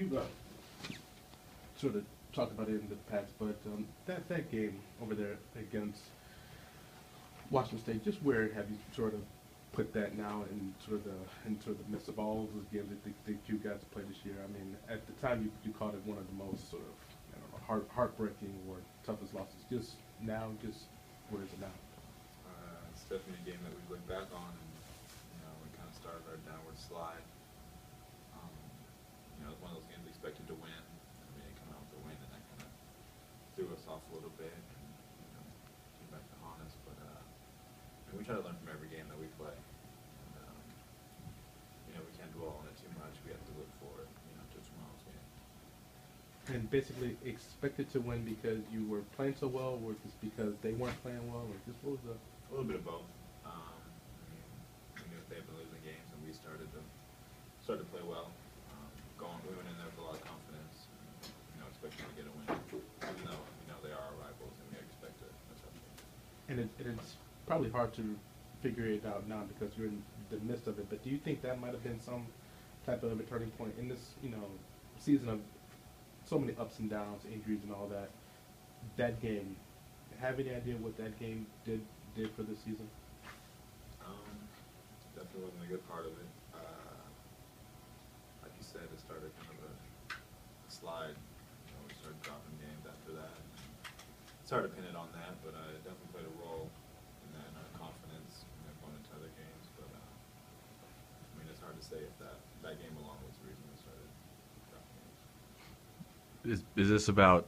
You sort of talked about it in the past, but that game over there against Washington State, just where have you sort of put that now in sort of the midst of all those games that you guys played this year? I mean, at the time you called it one of the most sort of I don't know heartbreaking or toughest losses. Just now, just where is it now? It's definitely a game that we look back on, and we kind of started our downward slide. It's one of those games we expected to win. I mean, it came out with a win, and that kind of threw us off a little bit, and came back to haunt us. But we try to learn from every game that we play. And, we can't dwell on it too much. We have to look forward, to tomorrow's game. And basically expected to win because you were playing so well, or just because they weren't playing well, or just what was the? A little bit of both. We knew they've been losing games, and we started to play well. We went in there with a lot of confidence, and, expecting to get a win. Even though they are our rivals, and we expect a tough game. And it's probably hard to figure it out now because you're in the midst of it. But do you think that might have been some type of a turning point in this, season of so many ups and downs, injuries, and all that? That game, have any idea what that game did for this season? Definitely wasn't a good part of it. Like you said, it started kind of a slide. We started dropping games after that. It's hard to pin it on that, but it definitely played a role in that, in our confidence, going into other games. But it's hard to say if that game alone was the reason we started dropping games. Is this about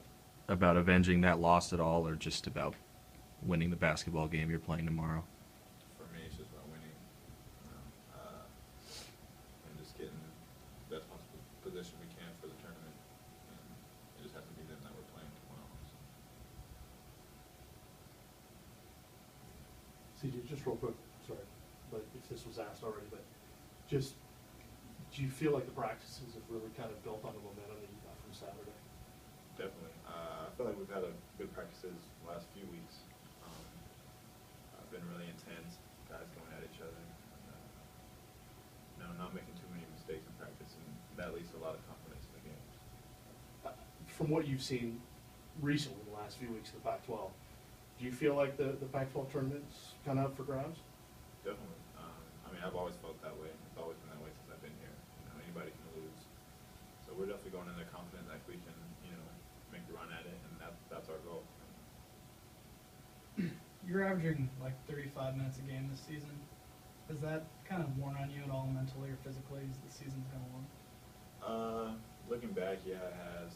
avenging that loss at all, or just about winning the basketball game you're playing tomorrow? For me, it's just about winning, and just getting the best possible position we can for the tournament. And it just has to be them that we're playing tomorrow. So. CJ, just real quick, sorry, but if this was asked already, but just, do you feel like the practices have really kind of built on the momentum that you got from Saturday? Definitely. I feel like we've had good practices the last few weeks. Been really intense, guys going at each other. Not making too many mistakes in practice, and that leads to a lot of confidence in the games. From what you've seen recently, the last few weeks of the Pac-12, do you feel like the Pac-12 tournament's kind of up for grabs? Definitely. I've always felt that way. It's always been that way since I've been here. Anybody can lose. So we're definitely going in there confident that we can, make the run at it, and that's our goal. You're averaging like 35 minutes a game this season. Has that kind of worn on you at all mentally or physically as the season's gone along? Looking back, yeah, it has.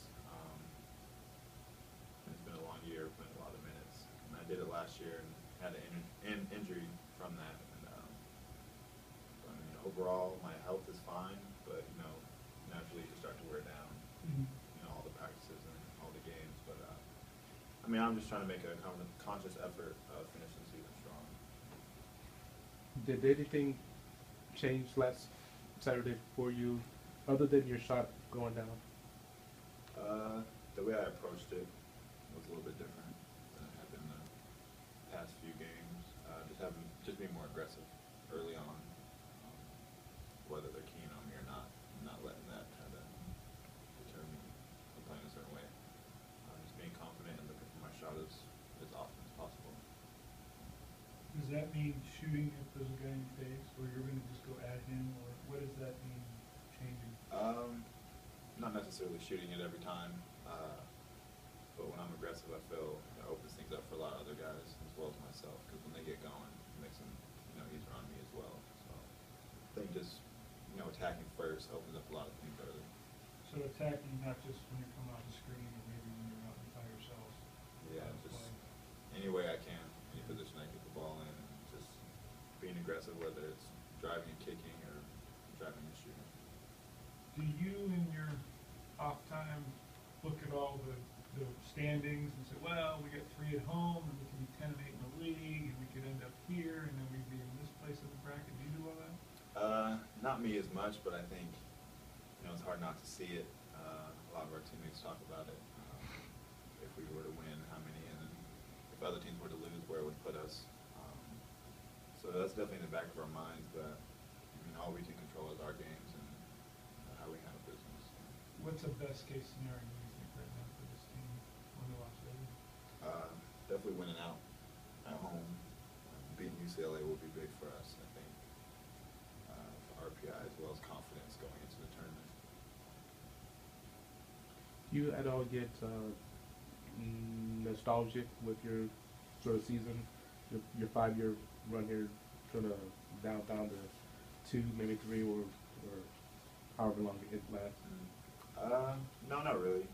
It's been a long year, playing a lot of minutes. And I did it last year and had an injury from that. And overall, my health is fine, but naturally you start to wear down. All the practices and all the games. But I'm just trying to make a conscious effort of finishing the season strong. Did anything change last Saturday for you, other than your shot going down? The way I approached it was a little bit different than it had been the past few games. Just being more aggressive early on, whether they're keen on me or not. I'm not letting that kind of deter me from playing a certain way. Just being confident and looking for my shot as often as possible. Does that mean shooting if there's a guy in your face, or you're going to just go at him, or what does that mean, changing? Not necessarily shooting it every time, but when I'm aggressive, I feel it opens things up for a lot of other guys as well as myself. Because when they get going, it makes them, easier on me as well. So I think just attacking first opens up a lot of things early. So attacking not just when you're coming off the screen, or maybe when you're out by yourself. Yeah, just any way I can, any position I get the ball in, and just being aggressive, whether it's driving and kicking or driving and shooting. Do you, in your off time, look at all the standings and say, well, we got 3 at home, and we can be 10 and 8 in the league, and we could end up here, and then we'd be in this place in the bracket? Do you do all that? Not me as much, but I think it's hard not to see it. A lot of our teammates talk about it. If we were to win, how many, and then if other teams were to lose, where it would put us. So that's definitely in the back of our minds. But all we can control is our games and how we handle business. What's the best case scenario you think right now for this team on the Las Vegas? Definitely winning out at home. Beating UCLA will be big for us, I think. For RPI as well as confidence going into the tournament. Do you at all get nostalgic with your sort of season, your 5-year run here, sort of down to 2, maybe 3, or however long it lasts? No, not really.